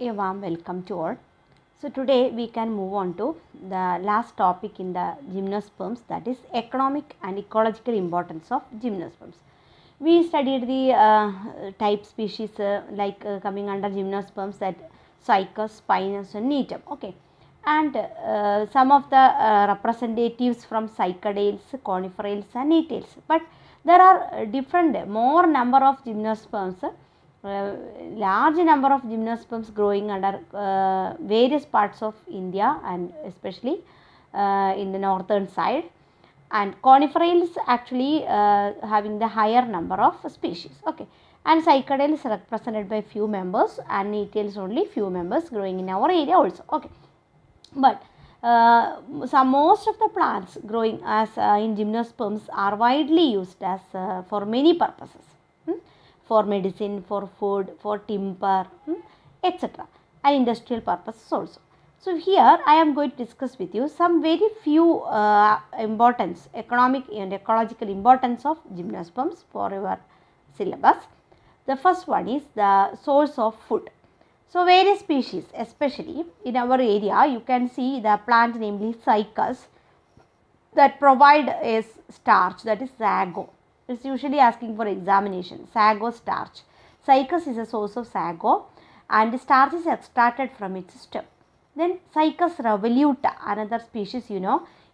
A warm welcome to all. So today we can move on to the last topic in the gymnosperms, that is economic and ecological importance of gymnosperms. We studied the type species coming under gymnosperms, that Cycas, Pinus and Netum. Okay, and some of the representatives from Cycadales, Coniferales and Nitales. But there are more number of gymnosperms, large number of gymnosperms growing under various parts of India and especially in the northern side, and coniferales actually having the higher number of species. Okay, and cycadales represented by few members and Nitales only few members growing in our area also. Okay, but most of the plants growing as in gymnosperms are widely used as for many purposes. For medicine, for food, for timber, etc. and industrial purposes also. So here I am going to discuss with you some very few economic and ecological importance of gymnosperms for your syllabus. The first one is the source of food. So various species, especially in our area, you can see the plant namely Cycas that provide a starch, that is sago. It's usually asking for examination. Sago starch. Cycas is a source of sago and starch is extracted from its stem. Then Cycas revoluta, another species,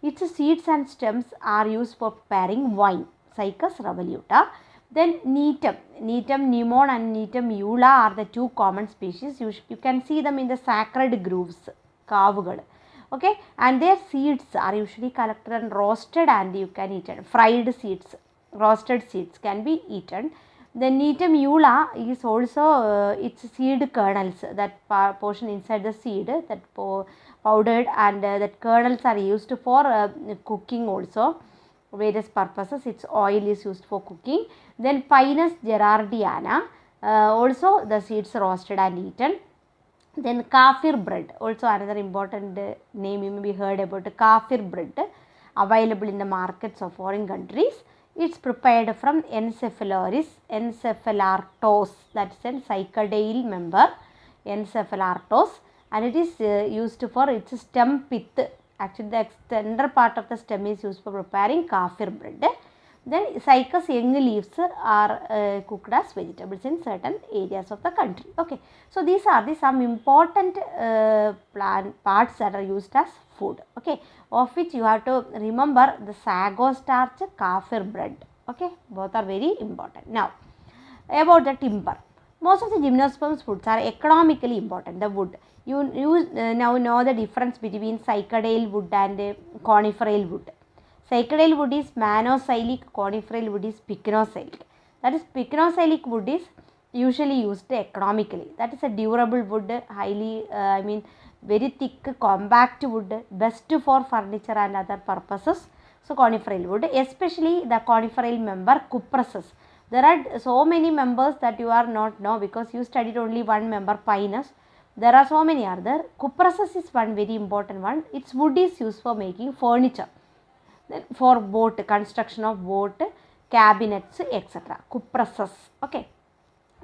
its seeds and stems are used for preparing wine. Cycas revoluta. Then Netum, Netum nemon and Netum eula are the two common species. You can see them in the sacred groves, kavugal. Okay, and their seeds are usually collected and roasted and you can eat it. Fried seeds, roasted seeds can be eaten. The Netum eula is also its seed kernels, that portion inside the seed that powdered, and that kernels are used for cooking also, various purposes. Its oil is used for cooking. Then Pinus gerardiana, also the seeds roasted and eaten. Then kafir bread, also another important name you may be heard about, kafir bread, available in the markets of foreign countries. It's prepared from Encephaloris encephalartos, that's a cycadale member, Encephalartos, and it is used for its stem pith. Actually the extender part of the stem is used for preparing kafir bread. Then Cycas young leaves are cooked as vegetables in certain areas of the country. Okay, so these are the some important plant parts that are used as food. Okay, of which you have to remember the sago starch, kafir bread. Okay, both are very important. Now, about the timber. Most of the gymnosperms foods are economically important. The wood. You now know the difference between cycadale wood and coniferal wood. Cycadale wood is monoxylic, coniferal wood is pycnoxylic. That is, pycnoxylic wood is usually used economically. That is a durable wood, highly, very thick, compact wood, best for furniture and other purposes. So, coniferal wood, especially the coniferal member cupressus. There are so many members that you are not know because you studied only one member, Pinus. There are so many other. Cupressus is one very important one. Its wood is used for making furniture. Then for boat, construction of boat, cabinets, etc. Cupressus. Okay.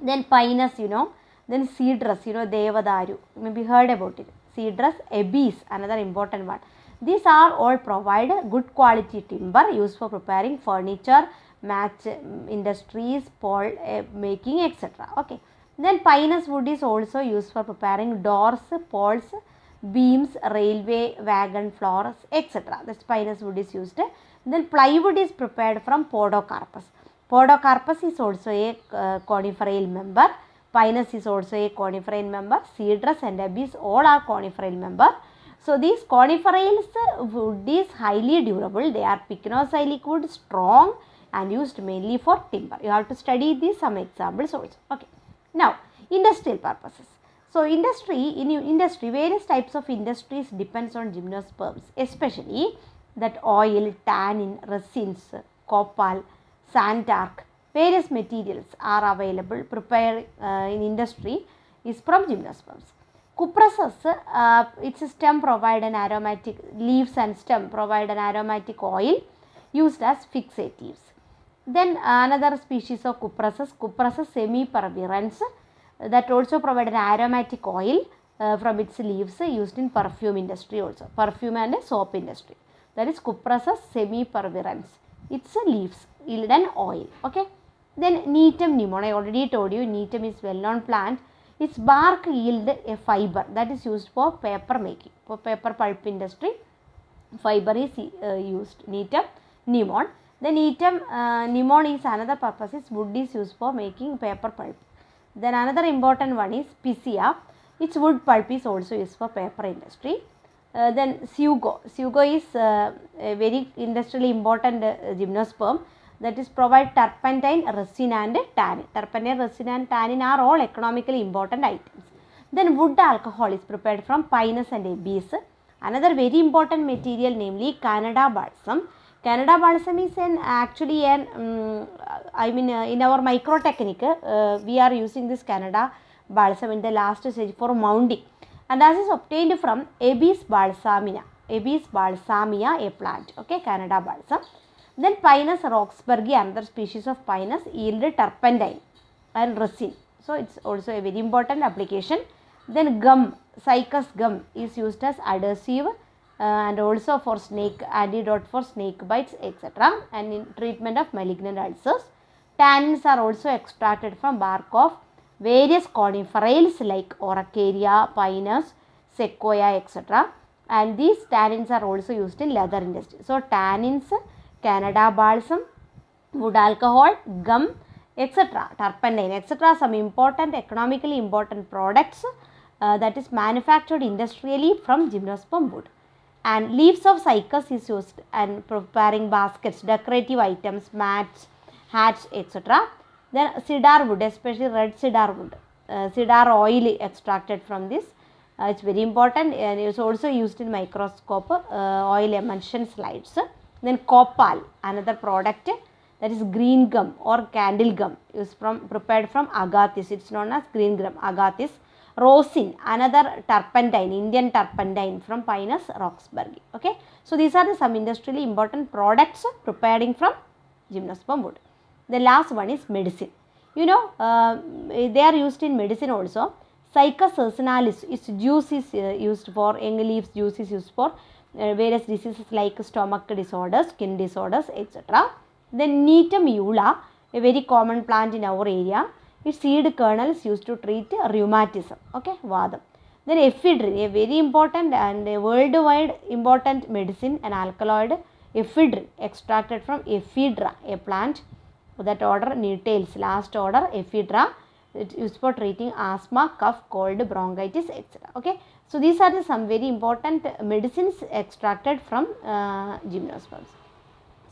Then Pinus, then Cedrus, Devadaru, you may be heard about it. Cedrus abies, another important one. These are all provide good quality timber used for preparing furniture, match industries, pole making, etc. Okay. Then Pinus wood is also used for preparing doors, poles, beams, railway, wagon floors, etc. That's Pinus wood is used. Then plywood is prepared from Podocarpus. Podocarpus is also a coniferal member. Pinus is also a coniferal member. Cedrus and abies all are coniferal member. So these coniferals wood is highly durable. They are pycnoxylic wood, strong and used mainly for timber. You have to study these some examples also. Okay. Now, industrial purposes. So, in industry, various types of industries depends on gymnosperms, especially that oil, tannin, resins, copal, sandark, various materials are available, prepared in industry is from gymnosperms. Cupressus, its stem provide an aromatic, leaves and stem provide an aromatic oil used as fixatives. Then another species of Cupressus, Cupressus semipervirens, that also provide an aromatic oil from its leaves used in perfume industry also, perfume and soap industry. That is Cupressus sempervirens. Its leaves yield an oil. Okay. Then Neem limon, I already told you, Neem is well known plant. Its bark yield a fiber that is used for paper making. For paper pulp industry, fiber is used. Neem limon. The limon is another purpose is wood is used for making paper pulp. Then another important one is Picea. Its wood pulp is also used for paper industry. Then Sago. Sago is a very industrially important gymnosperm that is provide turpentine, resin and tannin. Turpentine, resin and tannin are all economically important items. Then wood alcohol is prepared from pinus and abies. Another very important material, namely Canada balsam. Canada balsam is in our microtechnique, we are using this Canada balsam in the last stage for mounding, and that is obtained from Abies balsamina, a plant. Okay, Canada balsam. Then Pinus roxburghii, another species of Pinus, yield turpentine and resin. So it's also a very important application. Then gum, Cycas gum is used as adhesive and also for antidote for snake bites, etc. and in treatment of malignant ulcers. Tannins are also extracted from bark of various coniferates like Araucaria, Pinus, Sequoia, etc. and these tannins are also used in leather industry. So tannins, Canada balsam, wood alcohol, gum, etc., turpentine, etc. some important economically important products that is manufactured industrially from gymnosperm wood. And leaves of cycas is used in preparing baskets, decorative items, mats, hats, etc. Then cedar wood, especially red cedar wood, cedar oil extracted from this. It's very important and is also used in microscope oil emulsion slides. Then copal, another product, that is green gum or candle gum, is prepared from agathis. It's known as green gum, agathis. Rosin, another turpentine, Indian turpentine from Pinus roxburghii. Okay. So these are some industrially important products preparing from gymnosperm wood. The last one is medicine. They are used in medicine also. Cycas urcinalis, its juice is used for, young leaves juice is used for various diseases like stomach disorders, skin disorders, etc. Then Neem eula, a very common plant in our area. Its seed kernel is used to treat rheumatism. Okay, Vadam. Then ephedrine, a very important and a worldwide important medicine, an alkaloid, ephedrine, extracted from ephedra, a plant. That order Nettles, last order ephedra. It is used for treating asthma, cough, cold, bronchitis, etc. Okay, so these are some very important medicines extracted from gymnosperms.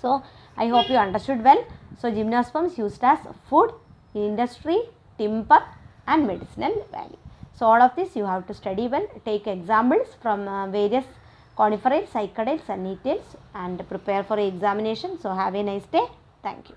So I hope you understood well. So gymnosperms used as food, industry, timber and medicinal value. So all of this you have to study well, take examples from various coniferates, cycadales and nettles and prepare for examination. So have a nice day. Thank you.